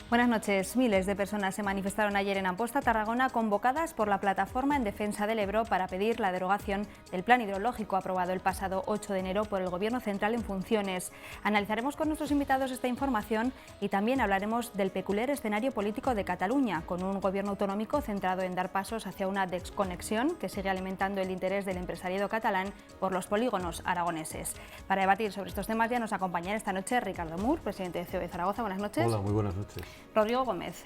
Buenas noches. Miles de personas se manifestaron ayer en Amposta, Tarragona, convocadas por la Plataforma en Defensa del Ebro para pedir la derogación del plan hidrológico aprobado el pasado 8 de enero por el Gobierno central en funciones. Analizaremos con nuestros invitados esta información y también hablaremos del peculiar escenario político de Cataluña, con un gobierno autonómico centrado en dar pasos hacia una desconexión que sigue alimentando el interés del empresariado catalán por los polígonos aragoneses. Para debatir sobre estos temas ya nos acompañan esta noche Ricardo Mur, presidente de COE Zaragoza. Buenas noches. Hola, muy buenas noches. Rodrigo Gómez,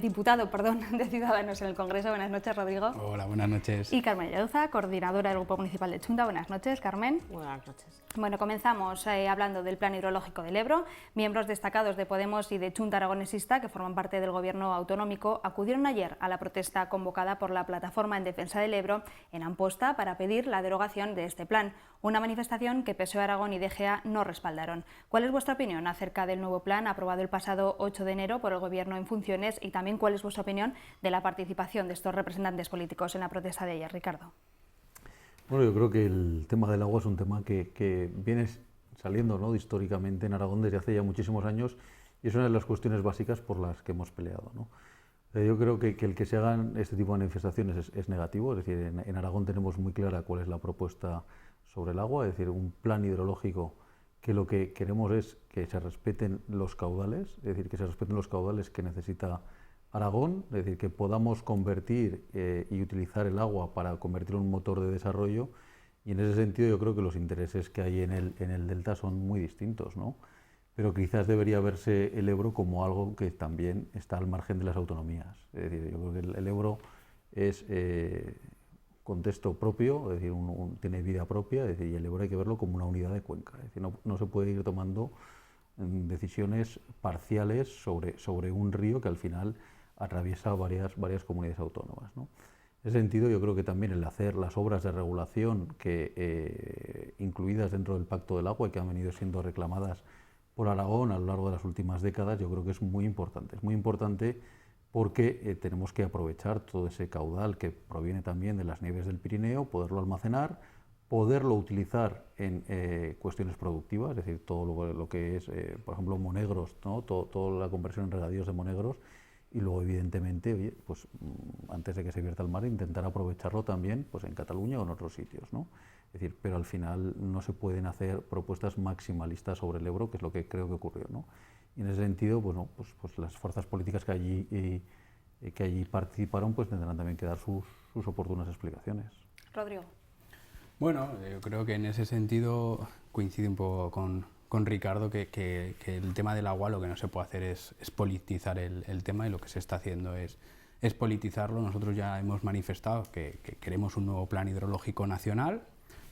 diputado de Ciudadanos en el Congreso. Buenas noches, Rodrigo. Hola, buenas noches. Y Carmen Llaruza, coordinadora del Grupo Municipal de Chunda. Buenas noches, Carmen. Buenas noches. Bueno, comenzamos hablando del plan hidrológico del Ebro. Miembros destacados de Podemos y de Chunta Aragonesista, que forman parte del Gobierno autonómico, acudieron ayer a la protesta convocada por la Plataforma en Defensa del Ebro en Amposta para pedir la derogación de este plan. Una manifestación que PSOE Aragón y DGA no respaldaron. ¿Cuál es vuestra opinión acerca del nuevo plan aprobado el pasado 8 de enero por el Gobierno en funciones, y también cuál es vuestra opinión de la participación de estos representantes políticos en la protesta de ayer, Ricardo? Bueno, yo creo que el tema del agua es un tema que viene saliendo, ¿no?, históricamente en Aragón desde hace ya muchísimos años, y es una de las cuestiones básicas por las que hemos peleado, ¿no? Yo creo que el que se hagan este tipo de manifestaciones es negativo. Es decir, en Aragón tenemos muy clara cuál es la propuesta sobre el agua, es decir, un plan hidrológico que lo que queremos es que se respeten los caudales, es decir, que se respeten los caudales que necesita Aragón, es decir, que podamos convertir y utilizar el agua para convertirlo en un motor de desarrollo, y en ese sentido yo creo que los intereses que hay en el delta son muy distintos, ¿no? Pero quizás debería verse el Ebro como algo que también está al margen de las autonomías. Es decir, yo creo que el Ebro es contexto propio, es decir, tiene vida propia, es decir, y el Ebro hay que verlo como una unidad de cuenca. Es decir, no se puede ir tomando decisiones parciales sobre un río que al final atraviesa varias comunidades autónomas, ¿no? En ese sentido, yo creo que también el hacer las obras de regulación incluidas dentro del Pacto del Agua y que han venido siendo reclamadas por Aragón a lo largo de las últimas décadas, yo creo que es muy importante. Es muy importante porque tenemos que aprovechar todo ese caudal que proviene también de las nieves del Pirineo, poderlo almacenar, poderlo utilizar en cuestiones productivas, es decir, todo lo que es, por ejemplo, monegros, ¿no?, toda la conversión en regadíos de monegros, y luego, evidentemente, oye, pues antes de que se vierta al mar, intentar aprovecharlo también pues en Cataluña o en otros sitios, ¿no? Es decir, pero al final no se pueden hacer propuestas maximalistas sobre el Ebro, que es lo que creo que ocurrió, ¿no? Y en ese sentido, pues las fuerzas políticas que allí participaron pues tendrán también que dar sus oportunas explicaciones. Rodrigo. Bueno, yo creo que en ese sentido coincide un poco con Ricardo, que el tema del agua lo que no se puede hacer es politizar el tema, y lo que se está haciendo es politizarlo. Nosotros ya hemos manifestado que queremos un nuevo plan hidrológico nacional,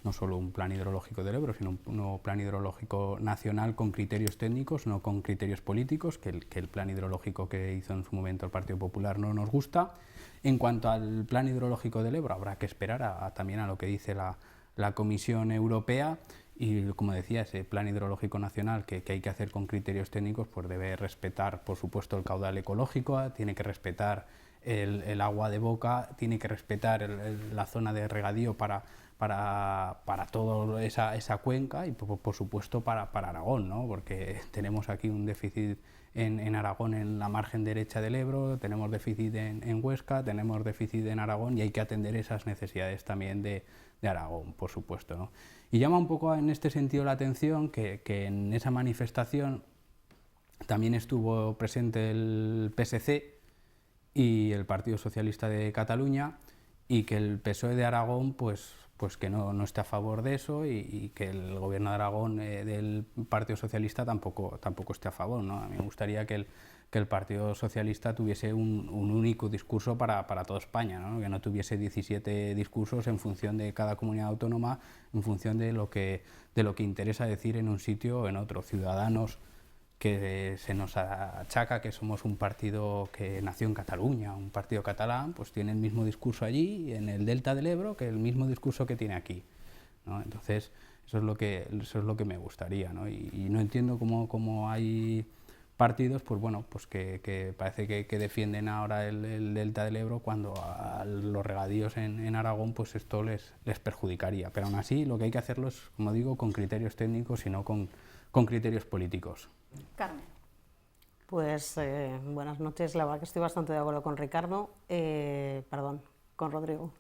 no solo un plan hidrológico del Ebro, sino un nuevo plan hidrológico nacional con criterios técnicos, no con criterios políticos, que el plan hidrológico que hizo en su momento el Partido Popular no nos gusta. En cuanto al plan hidrológico del Ebro, habrá que esperar también a lo que dice la Comisión Europea, y como decía, ese plan hidrológico nacional que hay que hacer con criterios técnicos, pues debe respetar, por supuesto, el caudal ecológico, tiene que respetar el agua de boca, tiene que respetar la zona de regadío para toda esa cuenca, y por supuesto para Aragón, ¿no? Porque tenemos aquí un déficit en Aragón, en la margen derecha del Ebro, tenemos déficit en Huesca, tenemos déficit en Aragón, y hay que atender esas necesidades también de Aragón, por supuesto, ¿no? Y llama un poco en este sentido la atención que en esa manifestación también estuvo presente el PSC y el Partido Socialista de Cataluña, y que el PSOE de Aragón pues que no esté a favor de eso, y que el gobierno de Aragón del Partido Socialista tampoco esté a favor, ¿no? A mí me gustaría que el Partido Socialista tuviese un único discurso para toda España, ¿no? Que no tuviese 17 discursos en función de cada comunidad autónoma, en función de lo que interesa decir en un sitio o en otro. Ciudadanos, que se nos achaca que somos un partido que nació en Cataluña, un partido catalán, pues tiene el mismo discurso allí, en el delta del Ebro, que el mismo discurso que tiene aquí, ¿no? Entonces, eso es lo que me gustaría, ¿no? Y no entiendo cómo hay partidos, pues bueno, pues que parece que defienden ahora el delta del Ebro, cuando a los regadíos en Aragón pues esto les perjudicaría. Pero aún así lo que hay que hacerlo es, como digo, con criterios técnicos y no con criterios políticos. Carmen. Pues buenas noches, la verdad que estoy bastante de acuerdo con Ricardo, con Rodrigo,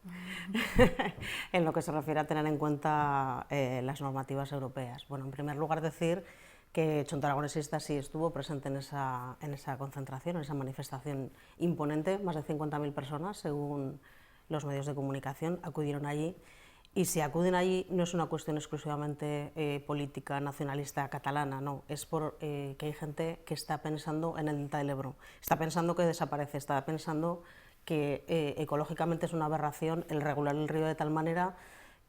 en lo que se refiere a tener en cuenta las normativas europeas. Bueno, en primer lugar decir que Chunta Aragonesista sí estuvo presente en esa concentración, en esa manifestación imponente, más de 50.000 personas, según los medios de comunicación, acudieron allí. Y si acuden allí no es una cuestión exclusivamente política, nacionalista, catalana, no, es porque hay gente que está pensando en el delta del Ebro, está pensando que desaparece, está pensando que ecológicamente es una aberración el regular el río de tal manera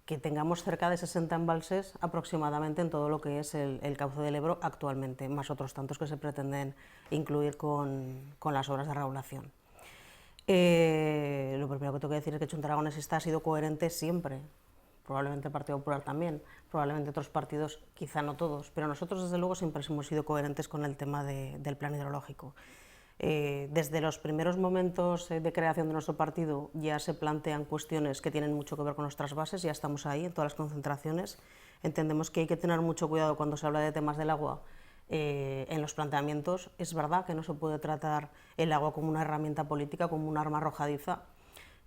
que tengamos cerca de 60 embalses aproximadamente en todo lo que es el cauce del Ebro actualmente, más otros tantos que se pretenden incluir con las obras de regulación. Lo primero que tengo que decir es que Chunta Aragonesista ha sido coherente siempre, probablemente el Partido Popular también, probablemente otros partidos, quizá no todos, pero nosotros desde luego siempre hemos sido coherentes con el tema del plan hidrológico. Desde los primeros momentos de creación de nuestro partido ya se plantean cuestiones que tienen mucho que ver con nuestras bases, ya estamos ahí en todas las concentraciones. Entendemos que hay que tener mucho cuidado cuando se habla de temas del agua en los planteamientos. Es verdad que no se puede tratar el agua como una herramienta política, como un arma arrojadiza,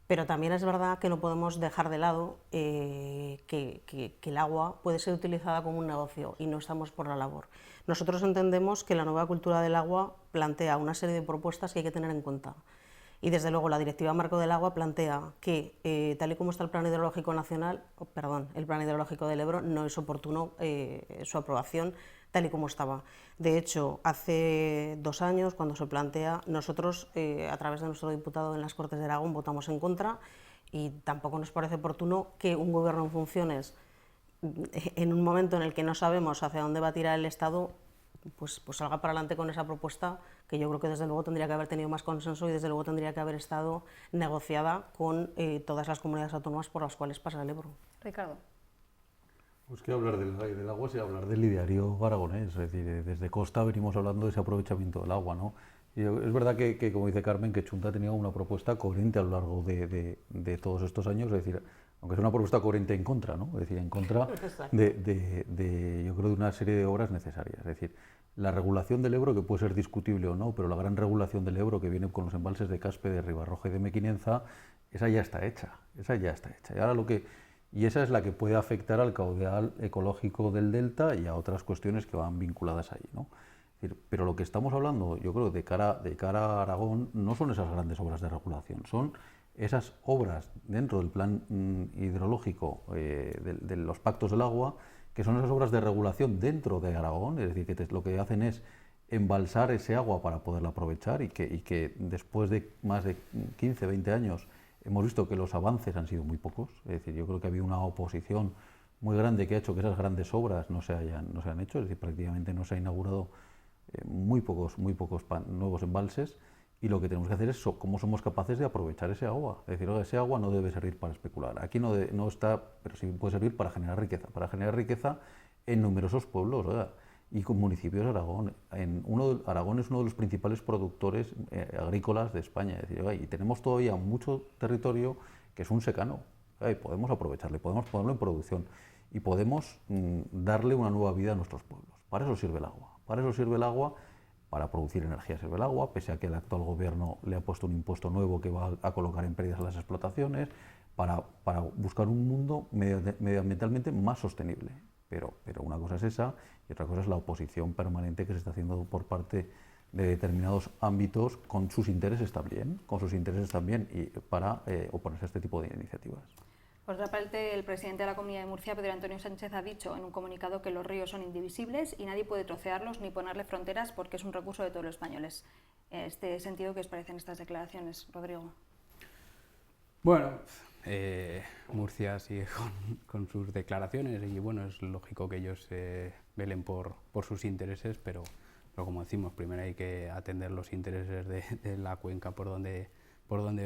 pero también es verdad que no podemos dejar de lado que el agua puede ser utilizada como un negocio y no estamos por la labor. Nosotros entendemos que la nueva cultura del agua plantea una serie de propuestas que hay que tener en cuenta. Y desde luego la Directiva Marco del Agua plantea que tal y como está el Plan Hidrológico Nacional, el Plan Hidrológico del Ebro, no es oportuno su aprobación tal y como estaba. De hecho, hace 2 años, cuando se plantea, nosotros, a través de nuestro diputado en las Cortes de Aragón, votamos en contra y tampoco nos parece oportuno que un gobierno en funciones, en un momento en el que no sabemos hacia dónde va a tirar el Estado, pues salga para adelante con esa propuesta que yo creo que desde luego tendría que haber tenido más consenso y desde luego tendría que haber estado negociada con todas las comunidades autónomas por las cuales pasa el Ebro. Ricardo. Pues que hablar del agua es hablar del ideario aragonés, es decir, desde Costa venimos hablando de ese aprovechamiento del agua, ¿no? Y es verdad que, como dice Carmen, que Chunta ha tenido una propuesta coherente a lo largo de todos estos años, es decir, aunque es una propuesta coherente en contra, ¿no? Es decir, en contra yo creo, de una serie de obras necesarias. Es decir, la regulación del Ebro, que puede ser discutible o no, pero la gran regulación del Ebro que viene con los embalses de Caspe, de Ribarroja y de Mequinenza, esa ya está hecha, Y ahora y esa es la que puede afectar al caudal ecológico del delta y a otras cuestiones que van vinculadas ahí, ¿no? Es decir, pero lo que estamos hablando, yo creo, de cara a Aragón, no son esas grandes obras de regulación, son esas obras dentro del plan hidrológico de los pactos del agua, que son esas obras de regulación dentro de Aragón, es decir, que lo que hacen es embalsar ese agua para poderla aprovechar y que después de más de 15, 20 años hemos visto que los avances han sido muy pocos. Es decir, yo creo que había una oposición muy grande que ha hecho que esas grandes obras no se han hecho, es decir, prácticamente no se ha inaugurado muy pocos nuevos embalses, y lo que tenemos que hacer es cómo somos capaces de aprovechar ese agua. Es decir, ese agua no debe servir para especular. Aquí no está, pero sí puede servir para generar riqueza en numerosos pueblos, ¿verdad? Y con municipios de Aragón. Aragón es uno de los principales productores agrícolas de España. Es decir, y tenemos todavía mucho territorio que es un secano. Y podemos aprovecharle, podemos ponerlo en producción y podemos darle una nueva vida a nuestros pueblos. Para eso sirve el agua. Para producir energía sirve el agua, pese a que el actual gobierno le ha puesto un impuesto nuevo que va a colocar en pérdidas a las explotaciones, para buscar un mundo medioambientalmente más sostenible. Pero una cosa es esa y otra cosa es la oposición permanente que se está haciendo por parte de determinados ámbitos con sus intereses también, y para oponerse a este tipo de iniciativas. Por otra parte, el presidente de la Comunidad de Murcia, Pedro Antonio Sánchez, ha dicho en un comunicado que los ríos son indivisibles y nadie puede trocearlos ni ponerle fronteras porque es un recurso de todos los españoles. En este sentido, ¿qué os parecen estas declaraciones, Rodrigo? Bueno, Murcia sigue con sus declaraciones y bueno, es lógico que ellos velen por sus intereses, pero como decimos, primero hay que atender los intereses de la cuenca por donde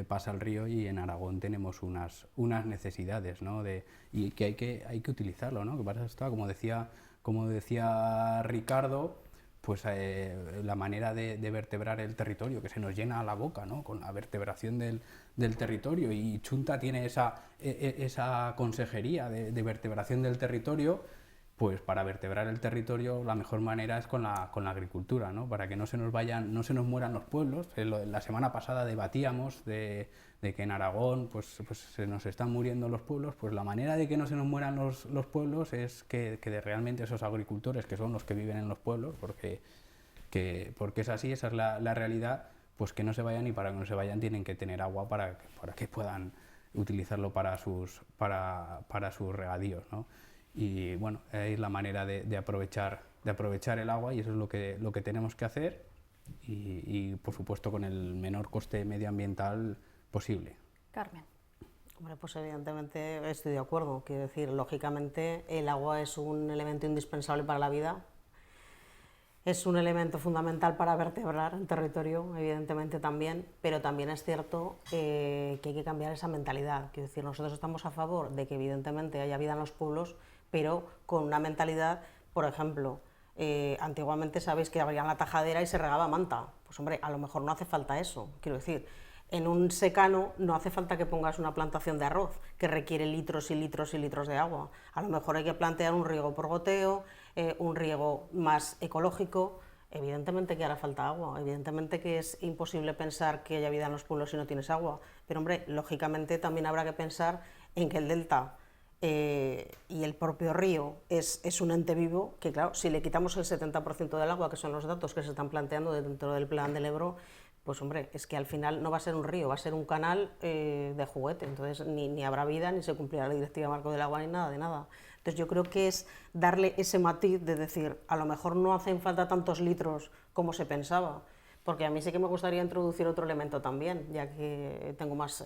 pasa el río, y en Aragón tenemos unas necesidades, ¿no? Y que hay que utilizarlo, ¿no? Que pasa esto, como decía Ricardo, pues la manera de vertebrar el territorio, que se nos llena la boca, ¿no? Con la vertebración del territorio, y Chunta tiene esa consejería de vertebración del territorio, pues para vertebrar el territorio la mejor manera es con la agricultura, ¿no? Para que no se nos mueran los pueblos. La semana pasada debatíamos de que en Aragón pues se nos están muriendo los pueblos. Pues la manera de que no se nos mueran los pueblos es que realmente esos agricultores, que son los que viven en los pueblos, porque es así, esa es la realidad, pues que no se vayan, y para que no se vayan tienen que tener agua para que puedan utilizarlo para sus regadíos, ¿no? Y bueno, es la manera de aprovechar el agua, y eso es lo que tenemos que hacer, y por supuesto con el menor coste medioambiental posible. Carmen. Hombre, pues evidentemente estoy de acuerdo. Quiero decir, lógicamente el agua es un elemento indispensable para la vida. Es un elemento fundamental para vertebrar el territorio, evidentemente también, pero también es cierto que hay que cambiar esa mentalidad. Quiero decir, nosotros estamos a favor de que evidentemente haya vida en los pueblos, pero con una mentalidad, por ejemplo, antiguamente sabéis que abrían la tajadera y se regaba manta. Pues hombre, a lo mejor no hace falta eso. Quiero decir, en un secano no hace falta que pongas una plantación de arroz que requiere litros y litros y litros de agua. A lo mejor hay que plantear un riego por goteo, un riego más ecológico. Evidentemente que hará falta agua, evidentemente que es imposible pensar que haya vida en los pueblos si no tienes agua, pero hombre, lógicamente también habrá que pensar en que el delta y el propio río es un ente vivo, que claro, si le quitamos el 70% del agua, que son los datos que se están planteando dentro del plan del Ebro, pues hombre, es que al final no va a ser un río, va a ser un canal de juguete, entonces ni habrá vida, ni se cumplirá la Directiva Marco del Agua, ni nada de nada. Entonces yo creo que es darle ese matiz de decir, a lo mejor no hacen falta tantos litros como se pensaba, porque a mí sí que me gustaría introducir otro elemento también, ya que tengo más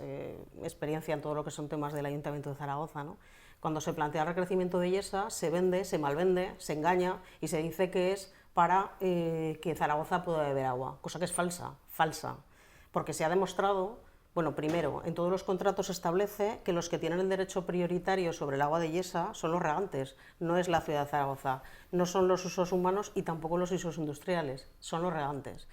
experiencia en todo lo que son temas del Ayuntamiento de Zaragoza, ¿no? Cuando se plantea el recrecimiento de Yesa, se vende, se malvende, se engaña y se dice que es para que Zaragoza pueda beber agua, cosa que es falsa, porque se ha demostrado, bueno, primero, en todos los contratos se establece que los que tienen el derecho prioritario sobre el agua de Yesa son los regantes, no es la ciudad de Zaragoza, no son los usos humanos y tampoco los usos industriales, son los regantes.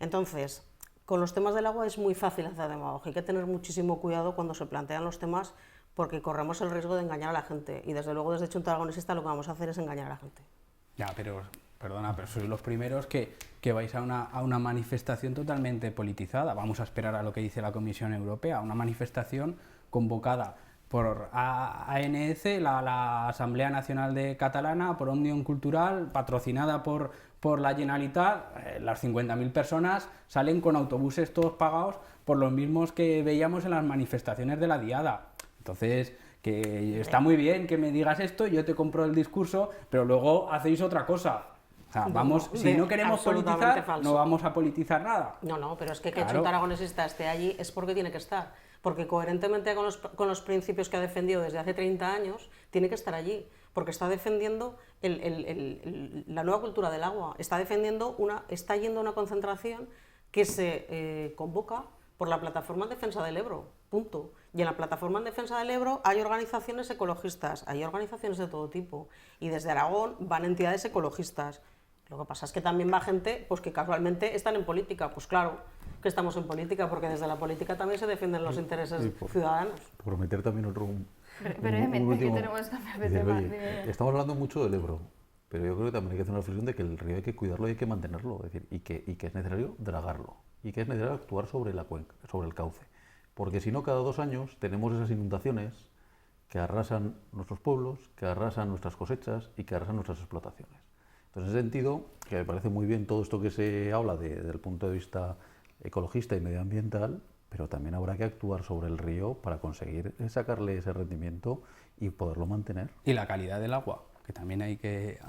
Entonces, con los temas del agua es muy fácil hacer demagogia, hay que tener muchísimo cuidado cuando se plantean los temas, porque corremos el riesgo de engañar a la gente, y desde luego desde Junta Aragonesista lo que vamos a hacer es engañar a la gente. Ya, pero perdona, pero sois los primeros que vais a una manifestación totalmente politizada. Vamos a esperar a lo que dice la Comisión Europea, una manifestación convocada por ANEC, la Asamblea Nacional de Catalana, por Òmnium Cultural, patrocinada por la Generalitat. Las 50.000 personas salen con autobuses todos pagados por los mismos que veíamos en las manifestaciones de la Diada. Entonces, que está muy bien que me digas esto, yo te compro el discurso, pero luego hacéis otra cosa. O sea, si no queremos politizar, falso. No vamos a politizar nada. No, pero es que Junta Aragonesista esté allí es porque tiene que estar. Porque coherentemente con los principios que ha defendido desde hace 30 años, tiene que estar allí. Porque está defendiendo la nueva cultura del agua. Está yendo a una concentración que se convoca por la Plataforma en Defensa del Ebro, punto. Y en la Plataforma en Defensa del Ebro hay organizaciones ecologistas, hay organizaciones de todo tipo, y desde Aragón van entidades ecologistas. Lo que pasa es que también va gente pues, que casualmente están en política. Pues claro que estamos en política, porque desde la política también se defienden los intereses ciudadanos. Por meter también otro... Brevemente, que tenemos que cambiar de tema. Estamos hablando mucho del Ebro, pero yo creo que también hay que hacer una reflexión de que el río hay que cuidarlo y hay que mantenerlo, es decir, y que es necesario dragarlo, y que es necesario actuar sobre la cuenca, sobre el cauce. Porque si no, cada 2 años tenemos esas inundaciones que arrasan nuestros pueblos, que arrasan nuestras cosechas y que arrasan nuestras explotaciones. Entonces, en ese sentido, que me parece muy bien todo esto que se habla desde el punto de vista ecologista y medioambiental, pero también habrá que actuar sobre el río para conseguir sacarle ese rendimiento y poderlo mantener. Y la calidad del agua, que también hay que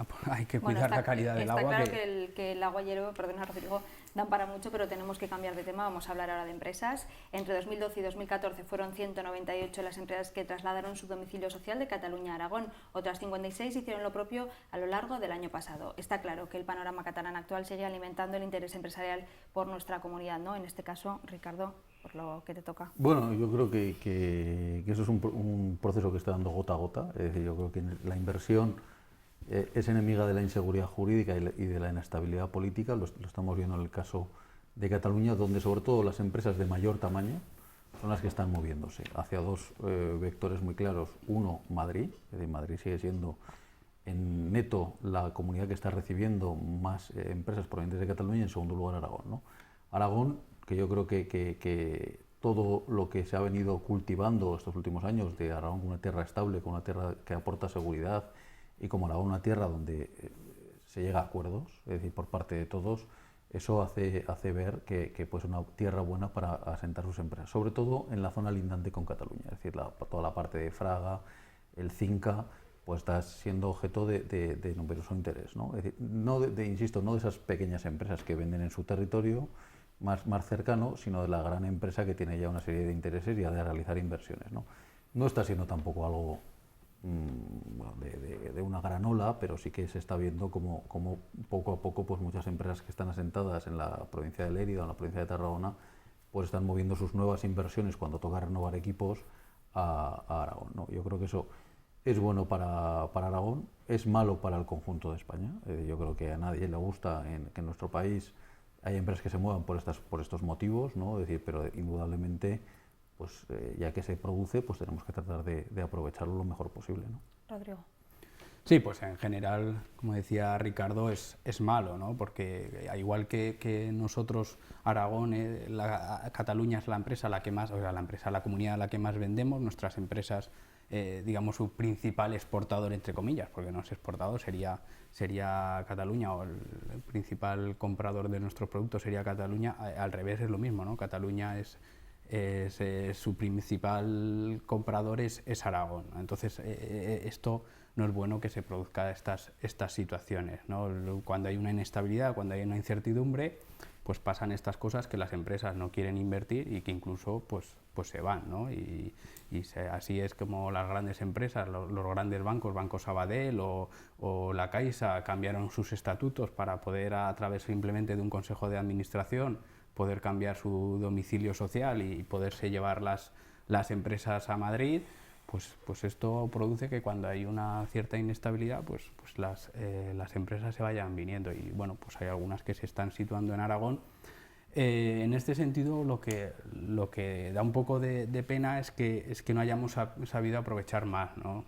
cuidar la calidad del agua. Está claro que el agua y el Ebro, perdona Rodrigo, dan para mucho, pero tenemos que cambiar de tema. Vamos a hablar ahora de empresas. Entre 2012 y 2014 fueron 198 las empresas que trasladaron su domicilio social de Cataluña a Aragón. Otras 56 hicieron lo propio a lo largo del año pasado. Está claro que el panorama catalán actual sigue alimentando el interés empresarial por nuestra comunidad, ¿no? En este caso, Ricardo, por lo que te toca. Bueno, yo creo que eso es un proceso que está dando gota a gota. Es decir, yo creo que la inversión es enemiga de la inseguridad jurídica y de la inestabilidad política. Lo estamos viendo en el caso de Cataluña, donde sobre todo las empresas de mayor tamaño son las que están moviéndose hacia 2 vectores muy claros. Uno, Madrid. Es decir, Madrid sigue siendo en neto la comunidad que está recibiendo más empresas provenientes de Cataluña y en segundo lugar Aragón, ¿no? Aragón, que yo creo que todo lo que se ha venido cultivando estos últimos años de Aragón como una tierra estable, como una tierra que aporta seguridad y como Aragón una tierra donde se llega a acuerdos, es decir, por parte de todos, eso hace ver que puede ser una tierra buena para asentar sus empresas, sobre todo en la zona lindante con Cataluña, es decir, toda la parte de Fraga, el Cinca, pues está siendo objeto de numeroso interés, ¿no? Es decir, insisto, no de esas pequeñas empresas que venden en su territorio más cercano, sino de la gran empresa que tiene ya una serie de intereses y ha de realizar inversiones, ¿no? No está siendo tampoco algo de una gran ola, pero sí que se está viendo como poco a poco pues muchas empresas que están asentadas en la provincia de Lérida o en la provincia de Tarragona pues están moviendo sus nuevas inversiones cuando toca renovar equipos a Aragón, ¿no? Yo creo que eso es bueno para Aragón, es malo para el conjunto de España. Yo creo que a nadie le gusta que en nuestro país hay empresas que se muevan por estos motivos, ¿no? Es decir, pero indudablemente pues ya que se produce, pues tenemos que tratar de aprovecharlo lo mejor posible, ¿no? Rodrigo. Sí, pues en general, como decía Ricardo, es malo, ¿no? Porque igual que nosotros, Aragón, Cataluña es la empresa a la que más, o sea, la comunidad a la que más vendemos, nuestras empresas, digamos, su principal exportador, entre comillas, porque no es exportador, sería Cataluña, o el principal comprador de nuestros productos sería Cataluña. Al revés es lo mismo, ¿no? Cataluña su principal comprador es Aragón. Entonces, esto no es bueno que se produzcan estas situaciones, ¿no? Cuando hay una inestabilidad, cuando hay una incertidumbre, pues pasan estas cosas que las empresas no quieren invertir y que incluso pues se van, ¿no? Así es como las grandes empresas, los grandes bancos, Banco Sabadell o la Caixa, cambiaron sus estatutos para poder, a través simplemente de un consejo de administración, poder cambiar su domicilio social y poderse llevar las empresas a Madrid. Pues esto produce que cuando hay una cierta inestabilidad, pues las empresas se vayan viniendo, y bueno, pues hay algunas que se están situando en Aragón. En este sentido, lo que da un poco de pena es que no hayamos sabido aprovechar más, ¿no?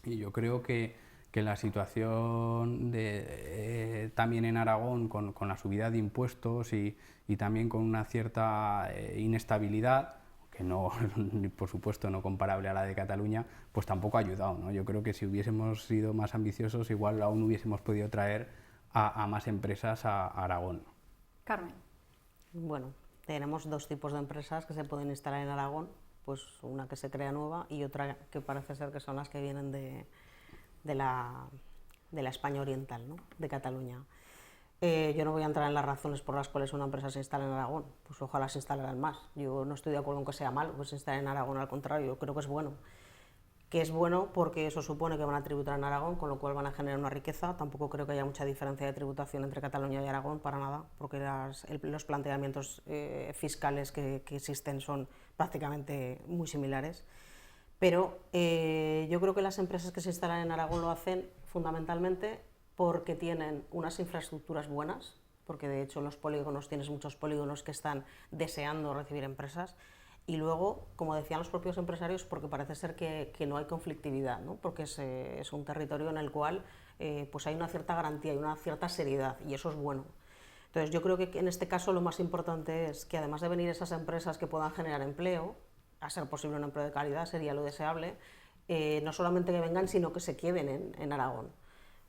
Y yo creo que la situación también en Aragón, con la subida de impuestos y también con una cierta inestabilidad, que no, por supuesto, no comparable a la de Cataluña, pues tampoco ha ayudado, ¿no? Yo creo que si hubiésemos sido más ambiciosos, igual aún hubiésemos podido traer a más empresas a Aragón. Carmen. Bueno, tenemos dos tipos de empresas que se pueden instalar en Aragón, pues una que se crea nueva y otra que parece ser que son las que vienen de la España oriental, ¿no? De Cataluña. Yo no voy a entrar en las razones por las cuales una empresa se instala en Aragón, pues ojalá se instalaran más. Yo no estoy de acuerdo en que sea malo que se instale en Aragón, al contrario, yo creo que es bueno. Que es bueno porque eso supone que van a tributar en Aragón, con lo cual van a generar una riqueza. Tampoco creo que haya mucha diferencia de tributación entre Cataluña y Aragón, para nada, porque los planteamientos fiscales que existen son prácticamente muy similares. Pero yo creo que las empresas que se instalan en Aragón lo hacen fundamentalmente porque tienen unas infraestructuras buenas, porque de hecho en los polígonos tienes muchos polígonos que están deseando recibir empresas, y luego, como decían los propios empresarios, porque parece ser que no hay conflictividad, ¿no? Porque es un territorio en el cual pues hay una cierta garantía y una cierta seriedad, y eso es bueno. Entonces yo creo que en este caso lo más importante es que, además de venir esas empresas que puedan generar empleo, a ser posible un empleo de calidad, sería lo deseable, no solamente que vengan, sino que se queden en Aragón.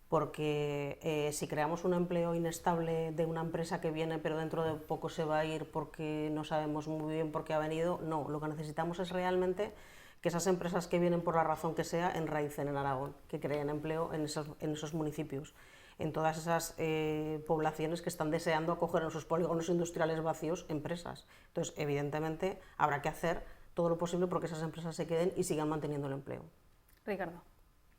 Porque si creamos un empleo inestable de una empresa que viene pero dentro de poco se va a ir porque no sabemos muy bien por qué ha venido, no, lo que necesitamos es realmente que esas empresas que vienen por la razón que sea enraícen en Aragón, que creen empleo en esos municipios, en todas esas poblaciones que están deseando acoger en sus polígonos industriales vacíos empresas. Entonces, evidentemente, habrá que hacer todo lo posible porque esas empresas se queden y sigan manteniendo el empleo. Ricardo.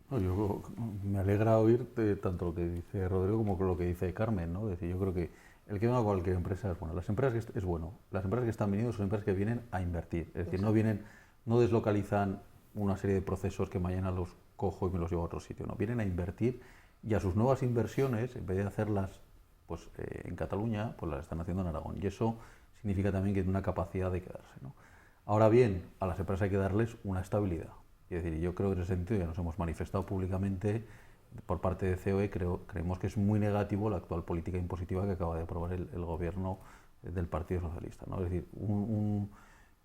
No, yo me alegra oír tanto lo que dice Rodrigo como lo que dice Carmen, ¿no? Es decir, yo creo que el que venga a cualquier empresa es bueno. Las empresas que es bueno. Las empresas que están viniendo son empresas que vienen a invertir. Es decir, no deslocalizan una serie de procesos que mañana los cojo y me los llevo a otro sitio. No, vienen a invertir, y a sus nuevas inversiones, en vez de hacerlas pues en Cataluña, pues las están haciendo en Aragón. Y eso significa también que tienen una capacidad de quedarse, ¿no? Ahora bien, a las empresas hay que darles una estabilidad. Es decir, yo creo que en ese sentido ya nos hemos manifestado públicamente por parte de COE creemos que es muy negativo la actual política impositiva que acaba de aprobar el gobierno del Partido Socialista, ¿no? Es decir,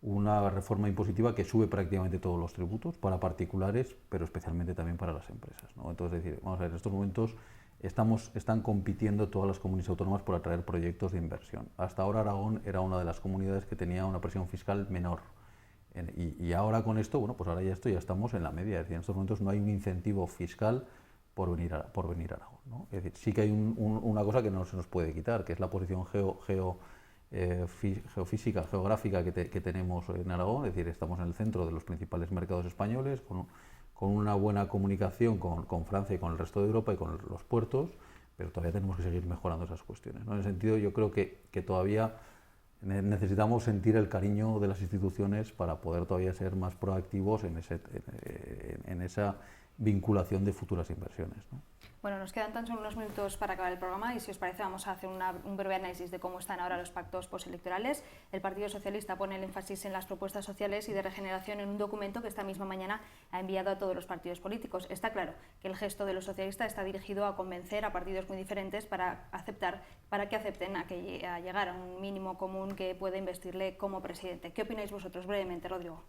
una reforma impositiva que sube prácticamente todos los tributos para particulares, pero especialmente también para las empresas, ¿no? Entonces, es decir, vamos a ver, en estos momentos están compitiendo todas las comunidades autónomas por atraer proyectos de inversión. Hasta ahora Aragón era una de las comunidades que tenía una presión fiscal menor. Y ahora con esto, bueno, pues ahora ya estamos en la media. Es decir, en estos momentos no hay un incentivo fiscal por venir a Aragón, ¿no? Es decir, sí que hay una cosa que no se nos puede quitar, que es la posición geofísica, geográfica que tenemos en Aragón. Es decir, estamos en el centro de los principales mercados españoles, con una buena comunicación con Francia y con el resto de Europa y con los puertos, pero todavía tenemos que seguir mejorando esas cuestiones, ¿no? En ese sentido, yo creo que todavía necesitamos sentir el cariño de las instituciones para poder todavía ser más proactivos en esa vinculación de futuras inversiones, ¿no? Bueno, nos quedan tan solo unos minutos para acabar el programa y si os parece vamos a hacer un breve análisis de cómo están ahora los pactos postelectorales. El Partido Socialista pone el énfasis en las propuestas sociales y de regeneración en un documento que esta misma mañana ha enviado a todos los partidos políticos. Está claro que el gesto de los socialistas está dirigido a convencer a partidos muy diferentes para que acepten a llegar a un mínimo común que pueda investirle como presidente. ¿Qué opináis vosotros brevemente, Rodrigo?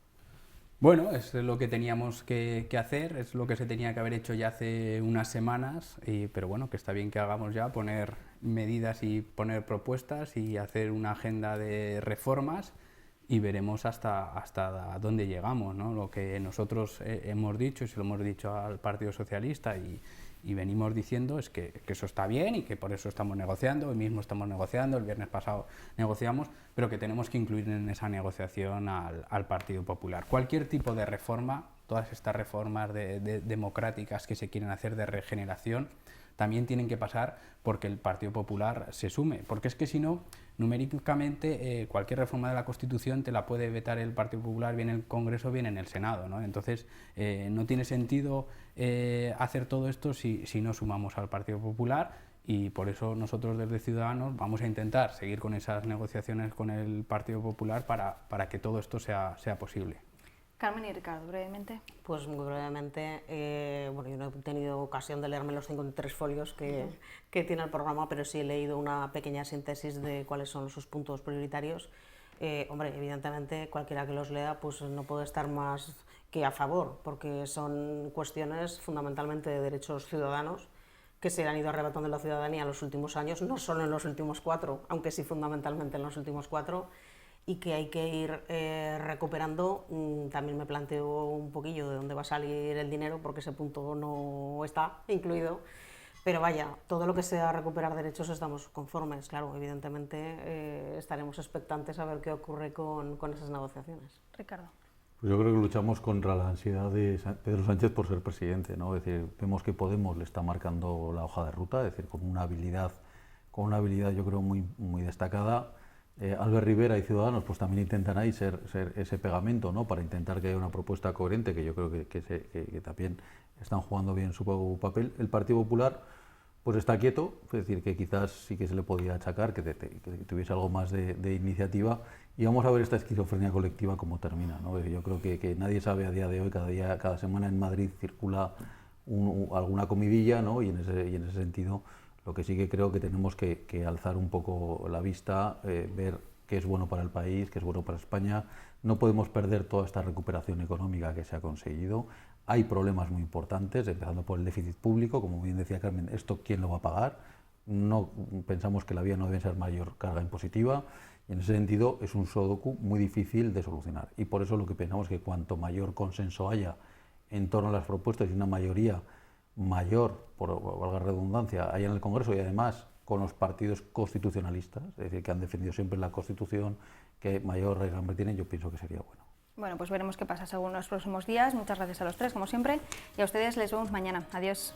Bueno, es lo que teníamos que hacer, es lo que se tenía que haber hecho ya hace unas semanas, pero bueno, que está bien que hagamos ya, poner medidas y poner propuestas y hacer una agenda de reformas y veremos hasta dónde llegamos, ¿no? Lo que nosotros hemos dicho, y se lo hemos dicho al Partido Socialista y venimos diciendo es que eso está bien y que por eso estamos negociando, hoy mismo estamos negociando, el viernes pasado negociamos, pero que tenemos que incluir en esa negociación al Partido Popular. Cualquier tipo de reforma, todas estas reformas democráticas que se quieren hacer de regeneración, también tienen que pasar porque el Partido Popular se sume, porque es que si no, numéricamente cualquier reforma de la Constitución te la puede vetar el Partido Popular, bien en el Congreso, bien en el Senado, ¿no? Entonces no tiene sentido hacer todo esto si no sumamos al Partido Popular y por eso nosotros desde Ciudadanos vamos a intentar seguir con esas negociaciones con el Partido Popular para que todo esto sea posible. Carmen y Ricardo, brevemente. Pues muy brevemente, bueno, yo no he tenido ocasión de leerme los 53 folios que tiene el programa, pero sí he leído una pequeña síntesis de cuáles son sus puntos prioritarios. Hombre, evidentemente cualquiera que los lea pues no puede estar más que a favor, porque son cuestiones fundamentalmente de derechos ciudadanos que se han ido arrebatando en la ciudadanía en los últimos años, no solo en los últimos 4, aunque sí fundamentalmente en los últimos 4, y que hay que ir recuperando. También me planteo un poquillo de dónde va a salir el dinero, porque ese punto no está incluido, pero vaya, todo lo que sea recuperar derechos estamos conformes, claro, evidentemente estaremos expectantes a ver qué ocurre con esas negociaciones. Ricardo. Pues yo creo que luchamos contra la ansiedad de Pedro Sánchez por ser presidente, ¿no? Es decir, vemos que Podemos le está marcando la hoja de ruta, es decir, con una habilidad yo creo muy destacada. Albert Rivera y Ciudadanos pues también intentan ahí ser ese pegamento, ¿no? Para intentar que haya una propuesta coherente, que yo creo que también están jugando bien su papel. El Partido Popular pues está quieto, es decir, que quizás sí que se le podía achacar que tuviese algo más de iniciativa, y vamos a ver esta esquizofrenia colectiva cómo termina, ¿no? Yo creo que nadie sabe a día de hoy, cada semana en Madrid circula alguna comidilla, ¿no? Y en ese sentido lo que sí que creo que tenemos que alzar un poco la vista, ver qué es bueno para el país, qué es bueno para España. No podemos perder toda esta recuperación económica que se ha conseguido. Hay problemas muy importantes, empezando por el déficit público, como bien decía Carmen, ¿esto quién lo va a pagar? No pensamos que la vía no debe ser mayor carga impositiva, y en ese sentido es un sudoku muy difícil de solucionar. Y por eso lo que pensamos es que cuanto mayor consenso haya en torno a las propuestas y una mayoría mayor, por valga redundancia, hay en el Congreso, y además con los partidos constitucionalistas, es decir, que han defendido siempre la Constitución, que mayor regambre tienen, yo pienso que sería bueno. Bueno, pues veremos qué pasa según los próximos días. Muchas gracias a los tres, como siempre, y a ustedes les vemos mañana. Adiós.